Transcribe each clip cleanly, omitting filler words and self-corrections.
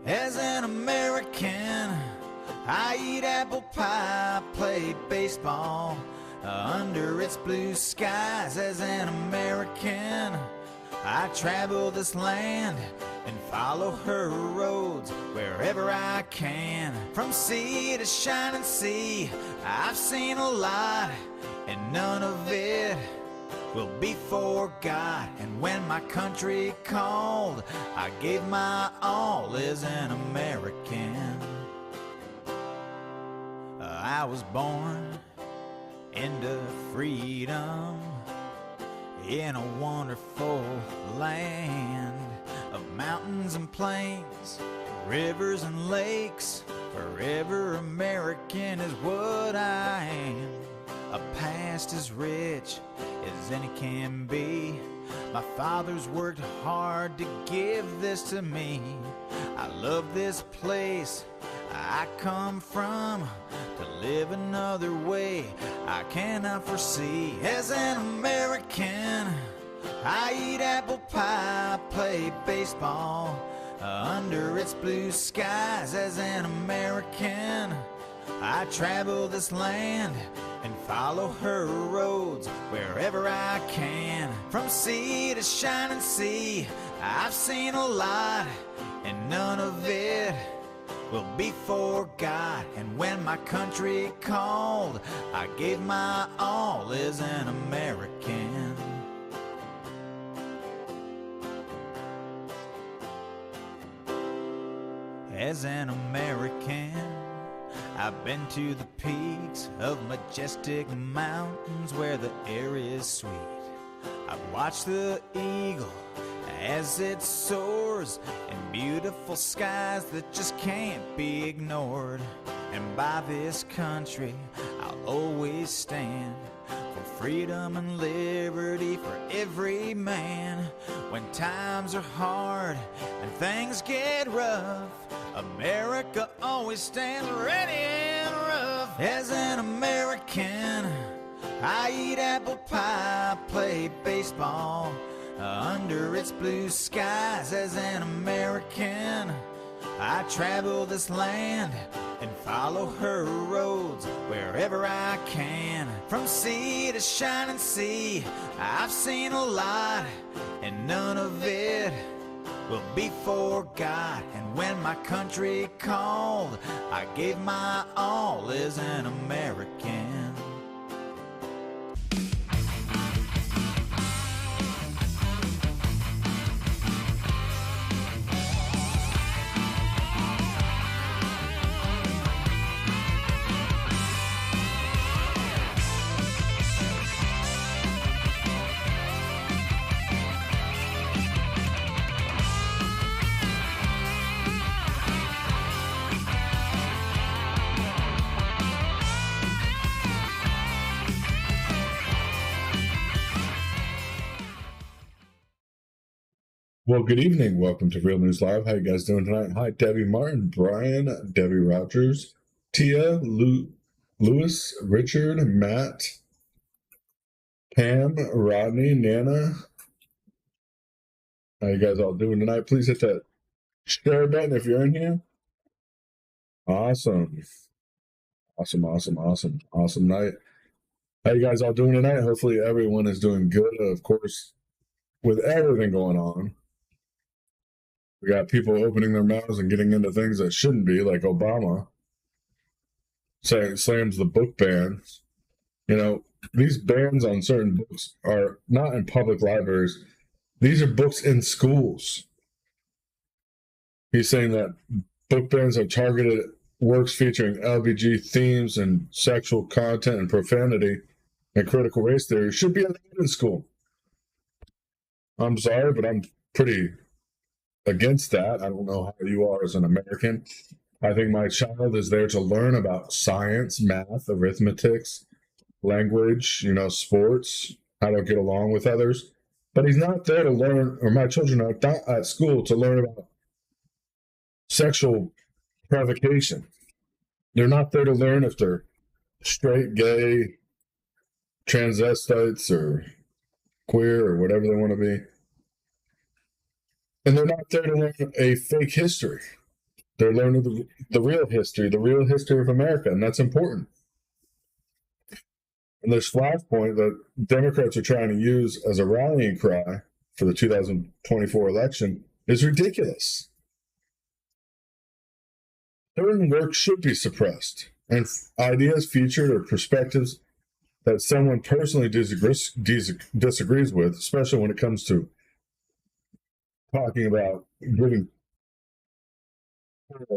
As an American, I eat apple pie, play baseball under its blue skies. As an American, I travel this land and follow her roads wherever I can. From sea to shining sea, I've seen a lot, and none of it will be forgot. And when my country called, I gave my all as an American. I was born into freedom in a wonderful land of mountains and plains, rivers and lakes. Forever American is what I am. A past as rich as any can be. My father's worked hard to give this to me. I love this place I come from. To live another way I cannot foresee. As an American, I eat apple pie, play baseball under its blue skies. As an American, I travel this land and follow her roads wherever I can. From sea to shining sea, I've seen a lot, and none of it will be forgot. And when my country called, I gave my all as an American. As an American, I've been to the peaks of majestic mountains where the air is sweet. I've watched the eagle as it soars in beautiful skies that just can't be ignored. And by this country I'll always stand, for freedom and liberty for every man. When times are hard and things get rough, America always stands ready and rough. As an American, I eat apple pie, play baseball under its blue skies. As an American, I travel this land and follow her roads wherever I can. From sea to shining sea, I've seen a lot, and none of it will be forgot. And when my country called, I gave my all as an American. Well, good evening. Welcome to Real News Live. How you guys doing tonight? Hi, Debbie Martin, Brian, Debbie Rogers, Tia, Lewis, Richard, Matt, Pam, Rodney, Nana. How you guys all doing tonight? Please hit that share button if you're in here. Awesome. Awesome night. How you guys all doing tonight? Hopefully everyone is doing good. Of course, with everything going on, we got people opening their mouths and getting into things that shouldn't be, like Obama slams the book bans. You know, these bans on certain books are not in public libraries. These are books in schools. He's saying that book bans have targeted works featuring LBG themes and sexual content and profanity and critical race theory should be allowed in school. I'm sorry, but I'm pretty against that. I don't know how you are as an American. I think my child is there to learn about science, math, arithmetics, language, sports, how to get along with others. But he's not there to learn, or my children are not at school to learn about sexual provocation. They're not there to learn if they're straight, gay, transvestites, or queer, or whatever they want to be. And they're not there to learn a fake history. They're learning the real history of America, and that's important. And this flashpoint that Democrats are trying to use as a rallying cry for the 2024 election is ridiculous. Certain work should be suppressed, and ideas featured or perspectives that someone personally disagrees with, especially when it comes to talking about giving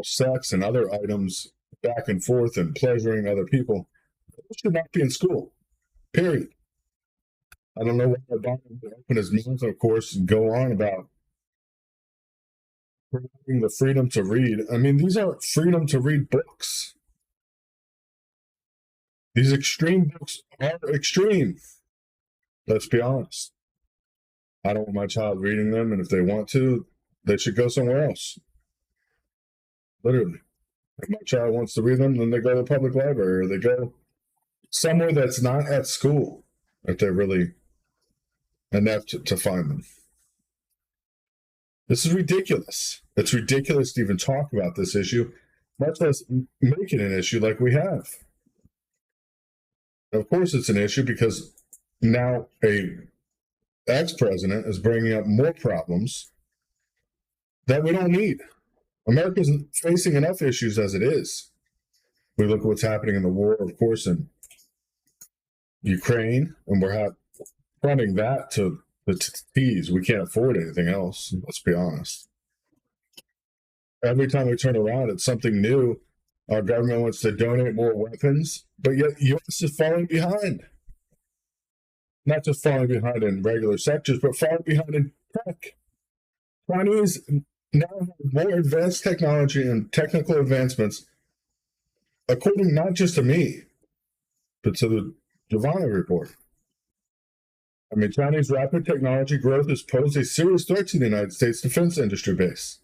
sex and other items back and forth and pleasuring other people, it should not be in school. Period. I don't know why Obama would open his mouth, of course, and go on about promoting the freedom to read. I mean, these aren't freedom to read books. These extreme books are extreme. Let's be honest. I don't want my child reading them, and if they want to, they should go somewhere else. Literally. If my child wants to read them, then they go to the public library, or they go somewhere that's not at school, if they're really inept to find them. This is ridiculous. It's ridiculous to even talk about this issue, much less make it an issue like we have. Of course, it's an issue because now a ex-president is bringing up more problems that we don't need. America's facing enough issues as it is. We look at what's happening in the war, of course, in Ukraine, and we're funding that to the T's. We can't afford anything else, let's be honest. Every time we turn around, it's something new. Our government wants to donate more weapons, but yet the U.S. is falling behind. Not just falling behind in regular sectors, but falling behind in tech. Chinese now have more advanced technology and technical advancements, according not just to me, but to the Giovanni report. I mean, Chinese rapid technology growth has posed a serious threat to the United States defense industry base.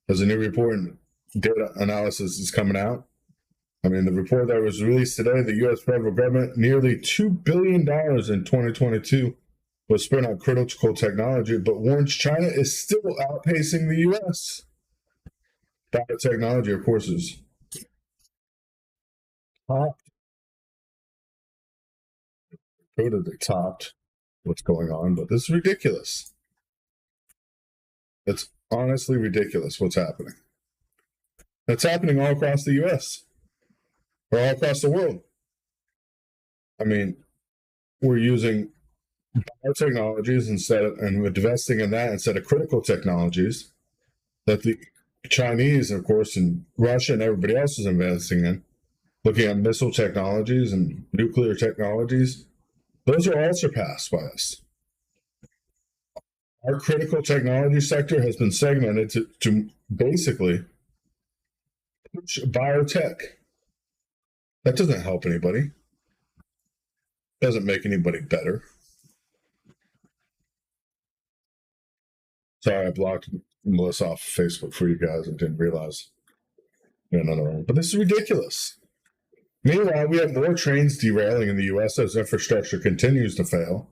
There's a new report and data analysis is coming out. I mean, the report that was released today, the U.S. federal government, nearly $2 billion in 2022 was spent on critical technology, but warns China is still outpacing the U.S. Biotechnology, of course, is topped. They topped what's going on, but this is ridiculous. It's honestly ridiculous what's happening. It's happening all across the U.S. or all across the world. I mean, we're using biotechnologies and we're investing in that instead of critical technologies that the Chinese, of course, and Russia and everybody else is investing in, looking at missile technologies and nuclear technologies. Those are all surpassed by us. Our critical technology sector has been segmented to basically push biotech. That doesn't help anybody. Doesn't make anybody better. Sorry, I blocked Melissa off Facebook for you guys and didn't realize. But this is ridiculous. Meanwhile, we have more trains derailing in the U.S. as infrastructure continues to fail.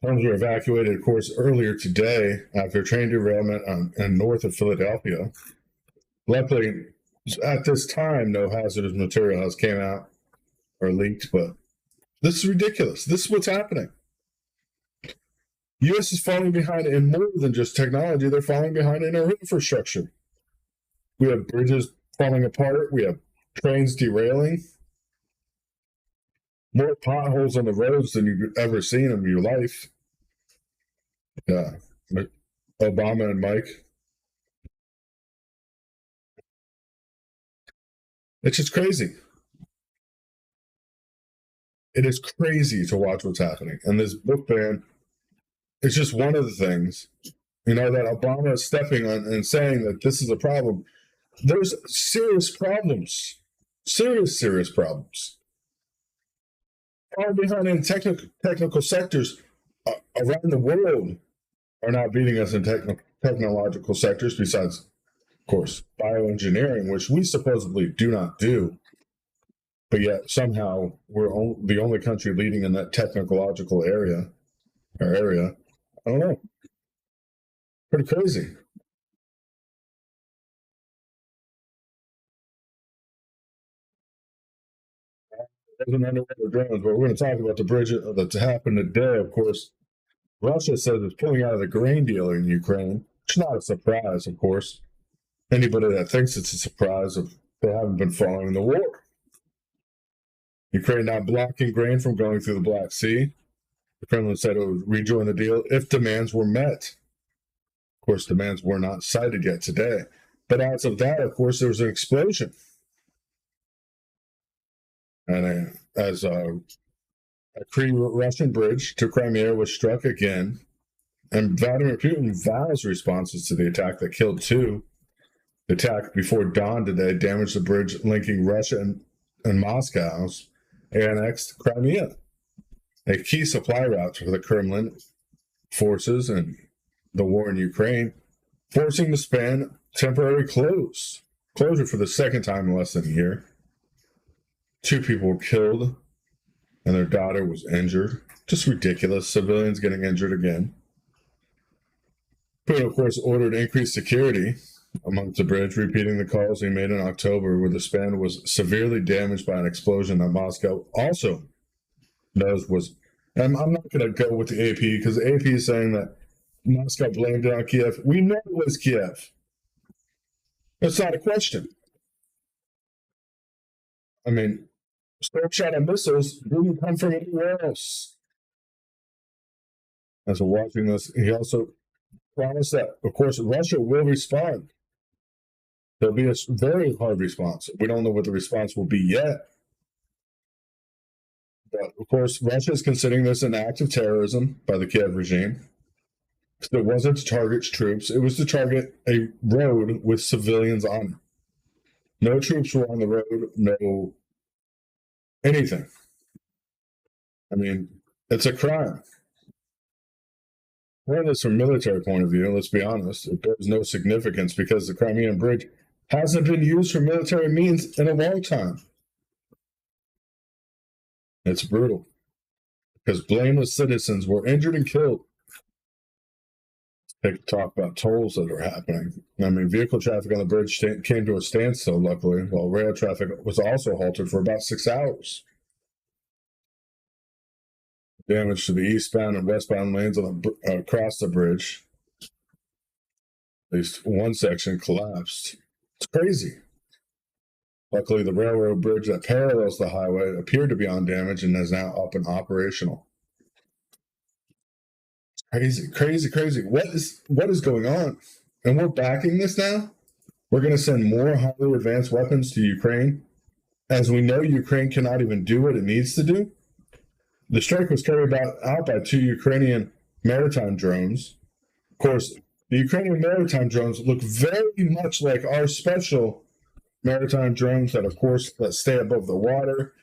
Homes were evacuated, of course, earlier today after a train derailment in north of Philadelphia. Luckily, at this time, no hazardous material has came out or leaked, but this is ridiculous. This is what's happening. U.S. is falling behind in more than just technology. They're falling behind in our infrastructure. We have bridges falling apart. We have trains derailing. More potholes on the roads than you've ever seen in your life. Yeah. Obama and Mike. It's just crazy. It is crazy to watch what's happening. And this book ban is just one of the things, that Obama is stepping on and saying that this is a problem. There's serious problems. Serious problems. Far behind in technical sectors around the world are not beating us in technological sectors, besides, of course, bioengineering, which we supposedly do not do. But yet somehow we're the only country leading in that technological area. I don't know. Pretty crazy. an underwater drones, but we're going to talk about the bridge that's happened today. Of course, Russia says it's pulling out of the grain deal in Ukraine. It's not a surprise, of course. Anybody that thinks it's a surprise, if they haven't been following the war. Ukraine now blocking grain from going through the Black Sea. The Kremlin said it would rejoin the deal if demands were met. Of course, demands were not cited yet today. But as of that, of course, there was an explosion. And as a Russian bridge to Crimea was struck again, and Vladimir Putin vows responses to the attack that killed two. The attack before dawn today damaged the bridge linking Russia and Moscow's annexed Crimea, a key supply route for the Kremlin forces and the war in Ukraine, forcing the span temporary closure for the second time in less than a year. 2 people were killed and their daughter was injured. Just ridiculous. Civilians getting injured again. Putin, of course, ordered increased security amongst the bridge, repeating the calls he made in October where the span was severely damaged by an explosion that Moscow also knows was... And I'm not going to go with the AP because the AP is saying that Moscow blamed it on Kiev. We know it was Kiev. It's not a question. I mean, Storm Shadow missiles didn't come from anywhere else. As we're watching this, he also promised that, of course, Russia will respond. There'll be a very hard response. We don't know what the response will be yet. But, of course, Russia is considering this an act of terrorism by the Kiev regime. It wasn't to target troops. It was to target a road with civilians on it. No troops were on the road. No anything. I mean, it's a crime. Well, this from a military point of view, let's be honest, it bears no significance because the Crimean Bridge hasn't been used for military means in a long time. It's brutal because blameless citizens were injured and killed. They talk about tolls that are happening. I mean, vehicle traffic on the bridge came to a standstill, luckily, while rail traffic was also halted for about 6 hours. Damage to the eastbound and westbound lanes across the bridge. At least one section collapsed. It's crazy. Luckily, the railroad bridge that parallels the highway appeared to be undamaged and is now up and operational. Crazy, crazy, crazy. What is going on? And we're backing this now? We're going to send more highly advanced weapons to Ukraine, as we know Ukraine cannot even do what it needs to do? The strike was carried out by 2 Ukrainian maritime drones. Of course, the Ukrainian maritime drones look very much like our special maritime drones that, of course, that stay above the water,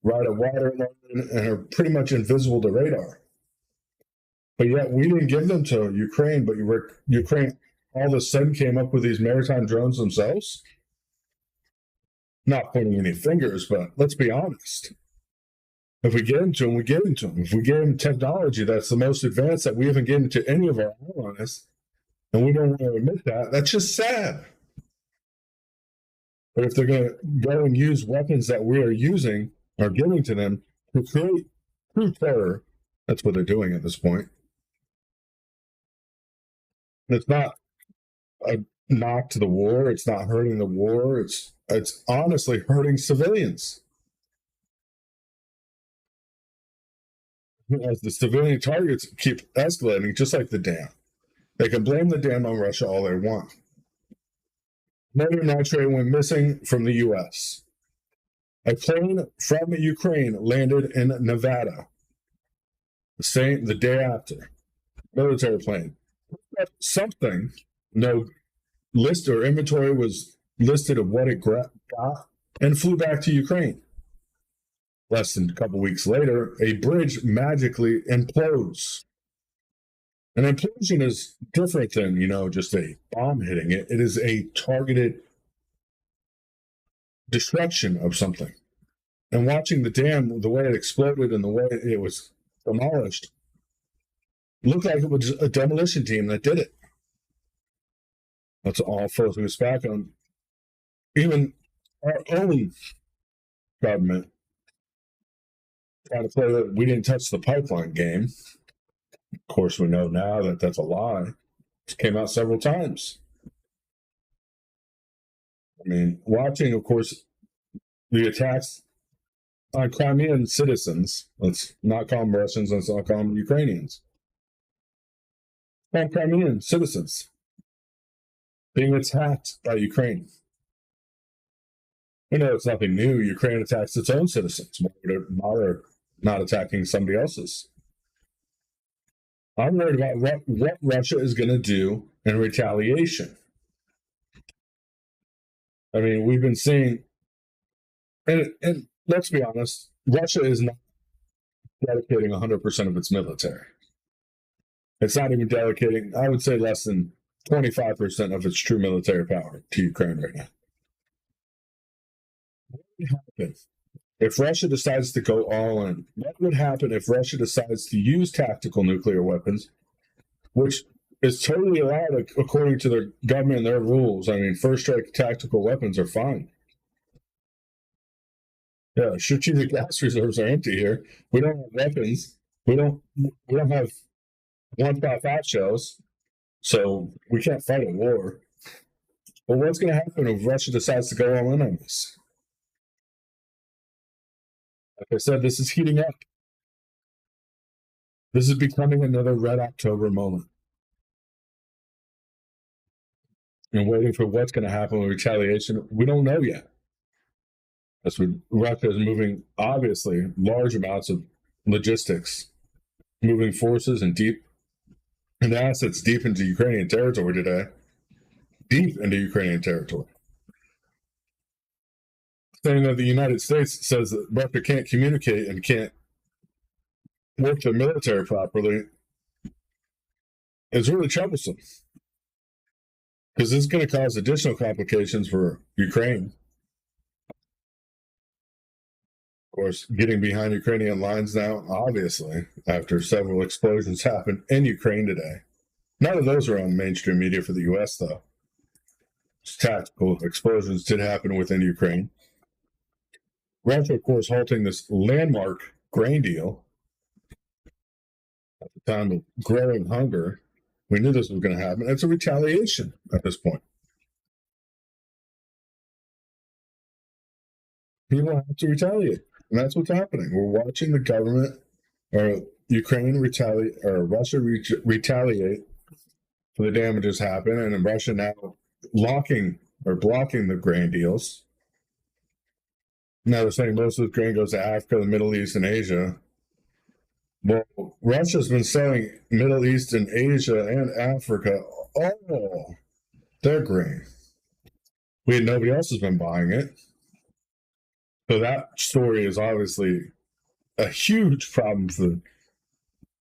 ride a water line, and are pretty much invisible to radar. But yet we didn't give them to Ukraine, but Ukraine all of a sudden came up with these maritime drones themselves. Not pointing any fingers, but let's be honest. If we get into them, we get into them. If we give them technology that's the most advanced that we haven't given to any of our allies, and we don't want to admit that, that's just sad. But if they're going to go and use weapons that we are using or giving to them to create true terror, that's what they're doing at this point. It's not a knock to the war. It's not hurting the war. It's honestly hurting civilians. As the civilian targets keep escalating, just like the dam. They can blame the dam on Russia all they want. Ammonium nitrate went missing from the U.S. A plane from Ukraine landed in Nevada. The day after. Military plane. Something, no list or inventory was listed of what it got and flew back to Ukraine. Less than a couple weeks later, a bridge magically implodes. An implosion is different than, just a bomb hitting it. It is a targeted destruction of something. And watching the dam, the way it exploded and the way it was demolished, looked like it was a demolition team that did it. That's all focused back on even our own government trying to play that we didn't touch the pipeline game. Of course, we know now that that's a lie. It came out several times. I mean, watching, of course, the attacks on Crimean citizens. Let's not call them Russians. Let's not call them Ukrainians. On Crimean citizens being attacked by Ukraine. We know it's nothing new. Ukraine attacks its own citizens. Why would it bother not attacking somebody else's? I'm worried about what Russia is going to do in retaliation. I mean, we've been seeing, and let's be honest, Russia is not dedicating 100% of its military. It's not even dedicating, I would say, less than 25% of its true military power to Ukraine right now. What would happen if Russia decides to go all in? What would happen if Russia decides to use tactical nuclear weapons, which is totally allowed according to their government and their rules? I mean, first strike tactical weapons are fine. Yeah, strategic gas reserves are empty here. We don't have weapons. We don't have one-stop shells, so we can't fight a war. But what's going to happen if Russia decides to go all in on this? Like I said, this is heating up. This is becoming another Red October moment. And waiting for what's going to happen with retaliation, we don't know yet. That's what Russia is moving, obviously, large amounts of logistics, moving forces and assets deep into Ukrainian territory today. Deep into Ukrainian territory. Saying that the United States says that Russia can't communicate and can't work their military properly is really troublesome. Because this is going to cause additional complications for Ukraine. Of course, getting behind Ukrainian lines now, obviously, after several explosions happened in Ukraine today. None of those are on mainstream media for the U.S., though. Just tactical explosions did happen within Ukraine. Russia, of course, halting this landmark grain deal at the time of growing hunger. We knew this was going to happen. It's a retaliation at this point. People have to retaliate. And that's what's happening. We're watching the government or Ukraine retaliate, or Russia retaliate for the damages happen, and in Russia now blocking the grain deals. Now they're saying most of the grain goes to Africa, the Middle East, and Asia. Well, Russia's been selling Middle East and Asia and Africa all their grain. Nobody else has been buying it. So that story is obviously a huge problem for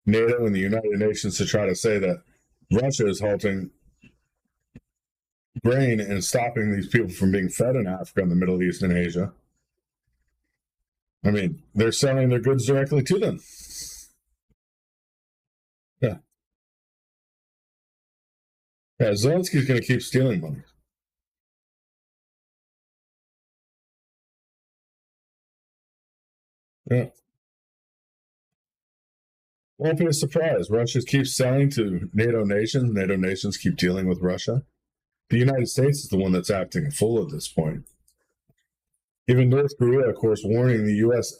NATO and the United Nations to try to say that Russia is halting grain and stopping these people from being fed in Africa and the Middle East and Asia. I mean, they're selling their goods directly to them. Yeah. Yeah, Zelensky's going to keep stealing money. Yeah. Won't be a surprise. Russia keeps selling to NATO nations. NATO nations keep dealing with Russia. The United States is the one that's acting a fool at this point. Even North Korea, of course, warning the U.S.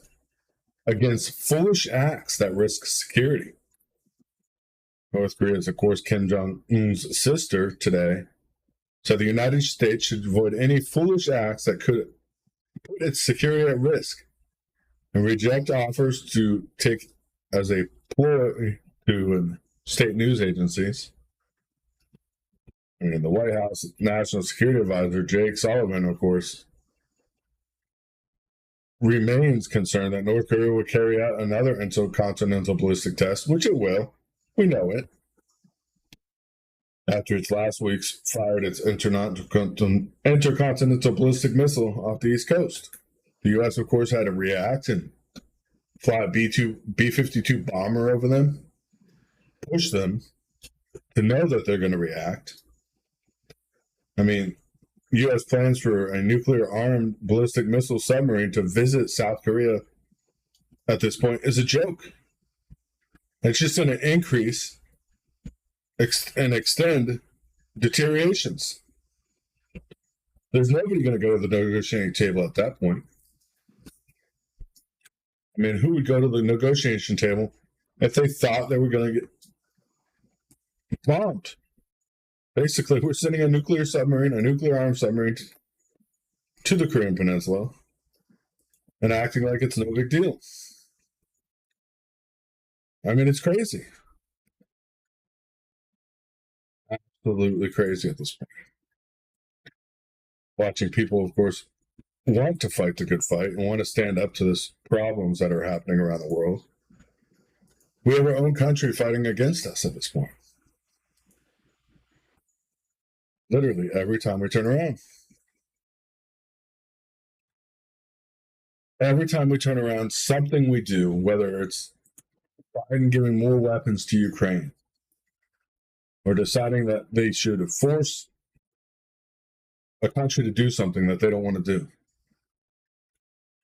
against foolish acts that risk security. North Korea is, of course, Kim Jong-un's sister today. So the United States should avoid any foolish acts that could put its security at risk and reject offers to take as a ploy to state news agencies. I mean, the White House National Security Advisor, Jake Sullivan, of course, remains concerned that North Korea will carry out another intercontinental ballistic test, which it will. We know it. After its last week's fired its intercontinental ballistic missile off the East Coast. The U.S., of course, had to react and fly a B-52 bomber over them, push them to know that they're going to react. I mean, U.S. plans for a nuclear-armed ballistic missile submarine to visit South Korea at this point is a joke. It's just going to increase and extend deteriorations. There's nobody going to go to the negotiating table at that point. I mean, who would go to the negotiation table if they thought they were going to get bombed? Basically, we're sending a nuclear submarine, a nuclear armed submarine to the Korean Peninsula and acting like it's no big deal. I mean, it's crazy. Absolutely crazy at this point. Watching people, of course, want to fight the good fight and want to stand up to this problems that are happening around the world. We have our own country fighting against us at this point. Literally every time we turn around. Every time we turn around, something we do, whether it's Biden giving more weapons to Ukraine or deciding that they should force a country to do something that they don't want to do.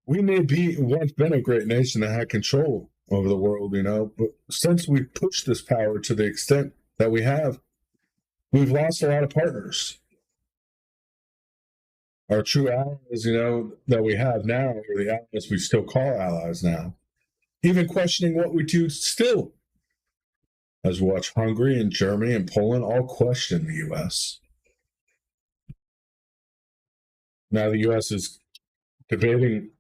We may be once been a great nation that had control over the world, but since we've pushed this power to the extent that we have, we've lost a lot of partners. Our true allies, that we have now, or the allies we still call allies now, even questioning what we do still. As we watch Hungary and Germany and Poland all question the U.S. Now the U.S. is debating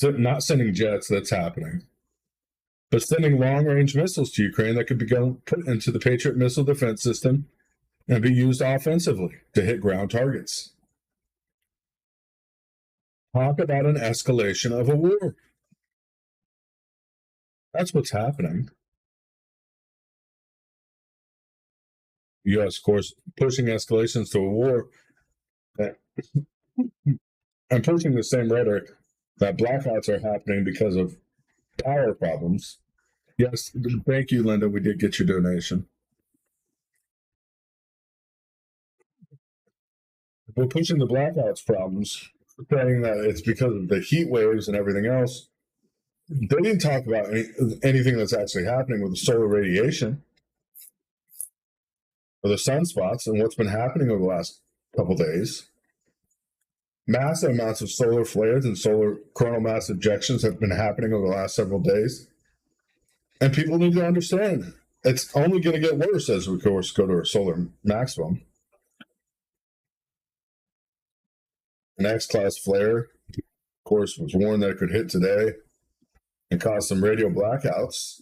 not sending jets, that's happening, but sending long-range missiles to Ukraine that could be put into the Patriot missile defense system and be used offensively to hit ground targets. Talk about an escalation of a war. That's what's happening. The U.S., of course, pushing escalations to a war and pushing the same rhetoric that blackouts are happening because of power problems. Yes, thank you, Linda. We did get your donation. We're pushing the blackouts problems, saying that it's because of the heat waves and everything else. They didn't talk about anything that's actually happening with the solar radiation or the sunspots and what's been happening over the last couple days. Massive amounts of solar flares and solar coronal mass ejections have been happening over the last several days. And people need to understand it's only going to get worse as we, of course, go to our solar maximum. An X-class flare, of course, was warned that it could hit today and cause some radio blackouts.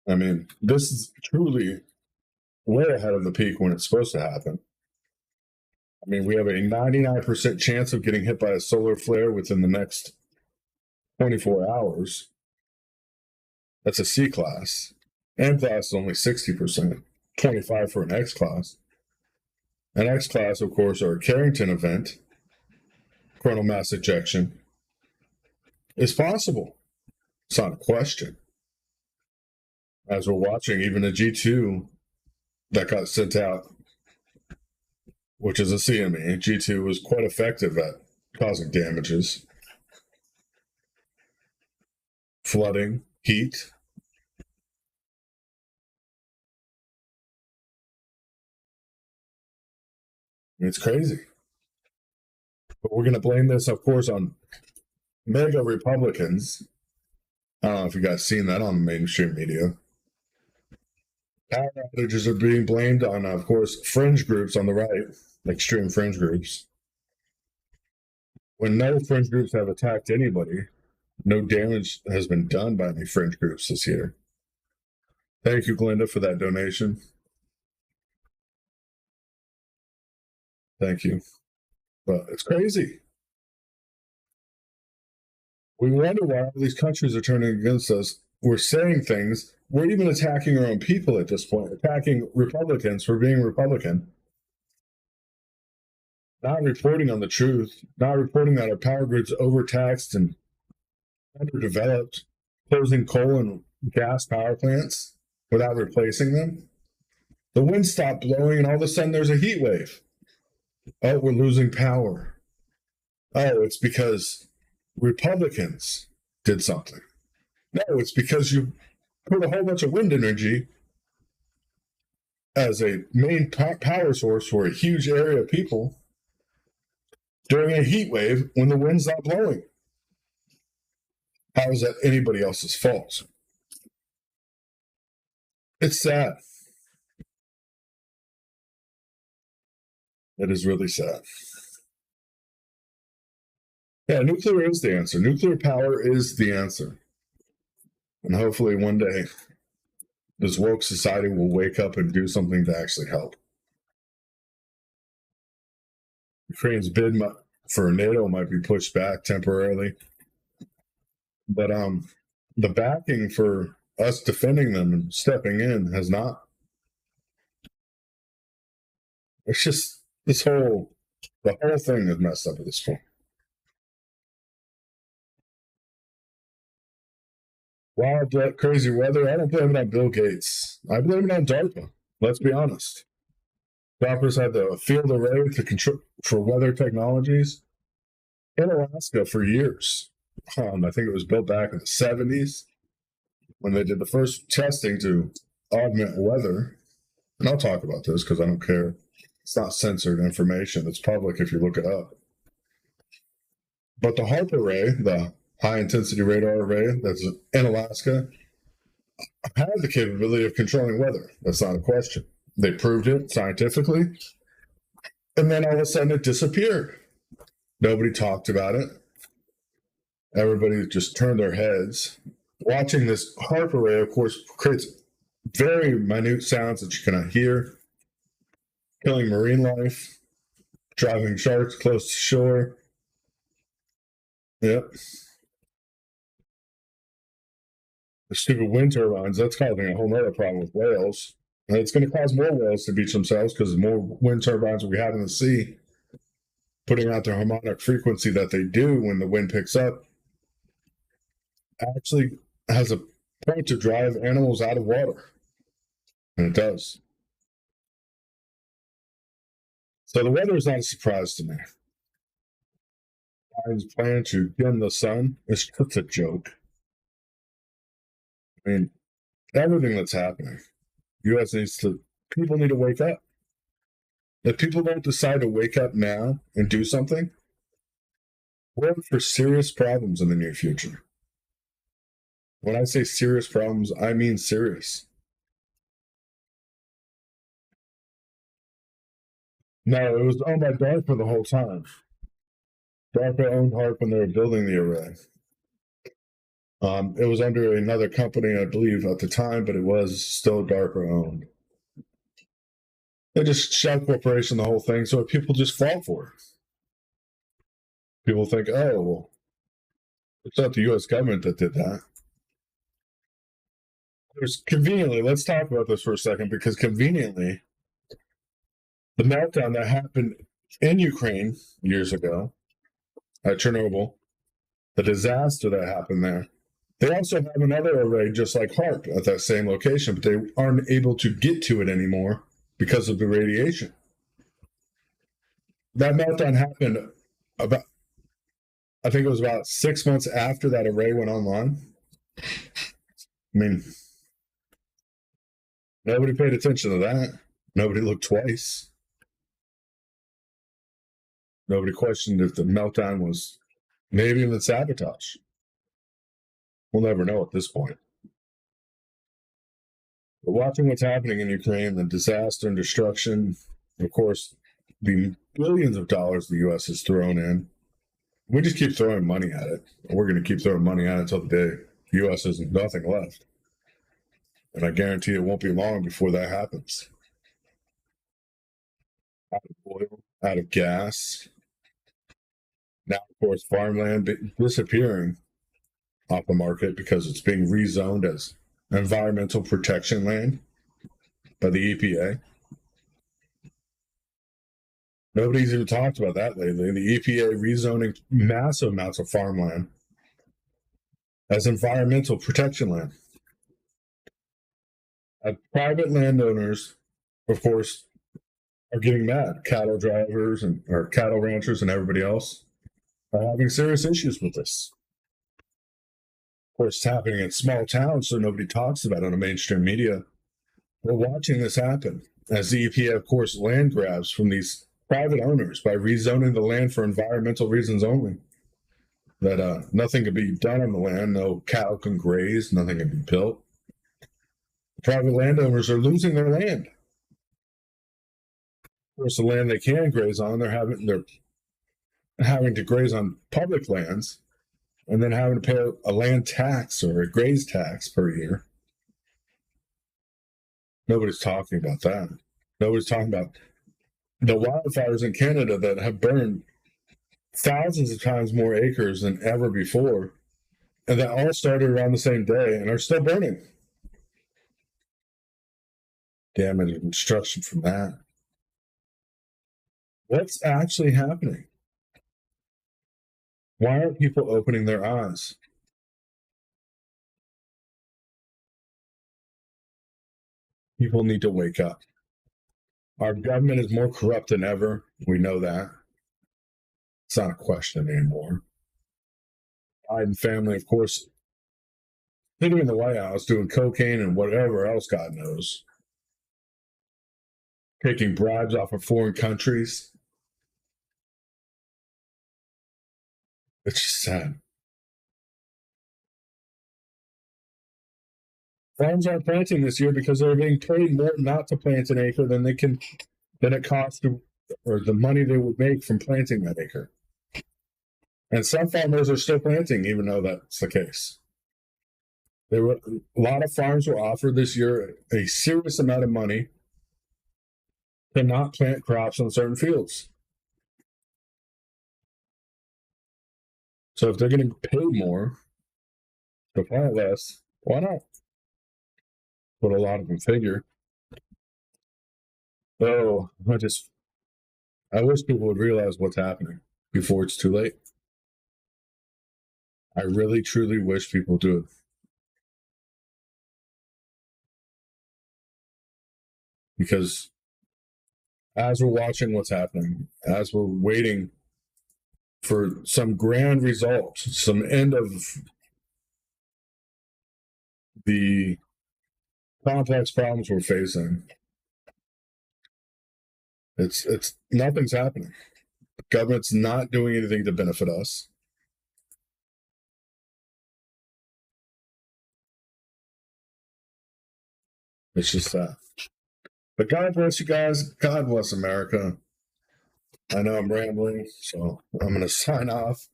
I mean, this is truly way ahead of the peak when it's supposed to happen. I mean, we have a 99% chance of getting hit by a solar flare within the next 24 hours. That's a C class. M class is only 60%, 25 for an X class. An X class, of course, or a Carrington event, coronal mass ejection, is possible. It's not a question. As we're watching, even a G2 that got sent out, which is a CME, G2 was quite effective at causing damages. Flooding, heat. It's crazy. But we're going to blame this, of course, on mega Republicans. I don't know if you guys seen that on the mainstream media. Power outages are being blamed on, of course, fringe groups on the right, extreme fringe groups. When no fringe groups have attacked anybody, no damage has been done by any fringe groups this year. Thank you, Glenda, for that donation. Thank you. But it's crazy. We wonder why all these countries are turning against us. We're saying things. We're even attacking our own people at this point, attacking Republicans for being Republican. Not reporting on the truth, not reporting that our power grid's overtaxed and underdeveloped, closing coal and gas power plants without replacing them. The wind stopped blowing and all of a sudden there's a heat wave. Oh, we're losing power. Oh, it's because Republicans did something. No, it's because you put a whole bunch of wind energy as a main power source for a huge area of people during a heat wave when the wind's not blowing. How is that anybody else's fault? It's sad. It is really sad. Yeah, nuclear is the answer. Nuclear power is the answer. And hopefully one day this woke society will wake up and do something to actually help. Ukraine's bid for NATO might be pushed back temporarily. But the backing for us defending them and stepping in has not. It's just the whole thing is messed up at this point. Wild, crazy weather. I don't blame it on Bill Gates. I blame it on DARPA. Let's be honest. DARPA's had the field array to control for weather technologies in Alaska for years. I think it was built back in the 70s when they did the first testing to augment weather. And I'll talk about this because I don't care. It's not censored information. It's public if you look it up. But the HARP array, the high-intensity radar array that's in Alaska, had the capability of controlling weather. That's not a question. They proved it scientifically. And then all of a sudden it disappeared. Nobody talked about it. Everybody just turned their heads. Watching this HARP array, of course, creates very minute sounds that you cannot hear, killing marine life, driving sharks close to shore. Yep. The stupid wind turbines, that's causing a whole other problem with whales. And it's going to cause more whales to beach themselves because the more wind turbines we have in the sea, putting out the harmonic frequency that they do when the wind picks up, actually has a point to drive animals out of water. And it does. So the weather is not a surprise to me. Biden's plan to dim the sun is just a joke. I mean, everything that's happening, U.S. people need to wake up. If people don't decide to wake up now and do something, we're in for serious problems in the near future. When I say serious problems, I mean serious. No, it was owned by DARPA the whole time. DARPA owned HARP when they were building the array. It was under another company, I believe, at the time, but it was still DARPA owned. They just shell corporation the whole thing, so people just fall for it. People think, oh, well, it's not the U.S. government that did that. There's conveniently, let's talk about this for a second, because conveniently, the meltdown that happened in Ukraine years ago at Chernobyl, the disaster that happened there, they also have another array just like HARP at that same location, but they aren't able to get to it anymore because of the radiation. That meltdown happened about, I think it was about 6 months after that array went online. I mean, nobody paid attention to that. Nobody looked twice. Nobody questioned if the meltdown was maybe even sabotage. We'll never know at this point. But watching what's happening in Ukraine, the disaster and destruction, of course, the billions of dollars the U.S. has thrown in, we just keep throwing money at it. We're going to keep throwing money at it until the day the U.S. has nothing left. And I guarantee it won't be long before that happens. Out of oil, out of gas. Now, of course, farmland disappearing off the market because it's being rezoned as environmental protection land by the EPA. Nobody's even talked about that lately. The EPA rezoning massive amounts of farmland as environmental protection land. Private landowners, of course, are getting mad. Cattle drivers or cattle ranchers and everybody else. are having serious issues with this. Of course, it's happening in small towns, so nobody talks about it on the mainstream media. We're watching this happen as the EPA, of course, land grabs from these private owners by rezoning the land for environmental reasons only. That nothing can be done on the land, no cattle can graze, nothing can be built. Private landowners are losing their land. Of course, the land they can graze on, they're having to graze on public lands, and then having to pay a land tax or a graze tax per year. Nobody's talking about that. Nobody's talking about the wildfires in Canada that have burned thousands of times more acres than ever before, and that all started around the same day and are still burning. Damage and destruction from that. What's actually happening? Why aren't people opening their eyes? People need to wake up. Our government is more corrupt than ever. We know that. It's not a question anymore. Biden family, of course, sitting in the White House doing cocaine and whatever else God knows. Taking bribes off of foreign countries. It's just sad. Farms aren't planting this year because they're being paid more not to plant an acre than it costs to, or the money they would make from planting that acre. And some farmers are still planting, even though that's the case. A lot of farms were offered this year a serious amount of money to not plant crops on certain fields. So if they're getting paid more to plant less, why not? What a lot of them figure. Oh, I wish people would realize what's happening before it's too late. I really, truly wish people do it. Because as we're watching what's happening, as we're waiting for some grand result, some end of the complex problems we're facing, it's nothing's happening. The government's not doing anything to benefit us. It's just that. But God bless you guys. God bless America. I know I'm rambling, so I'm going to sign off.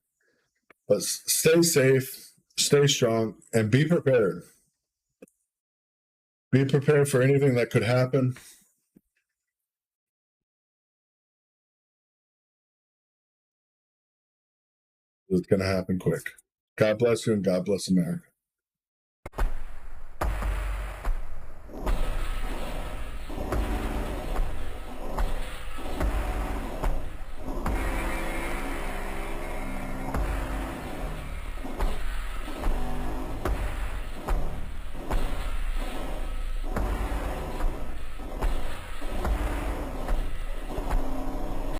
But stay safe, stay strong, and be prepared. Be prepared for anything that could happen. It's going to happen quick. God bless you and God bless America.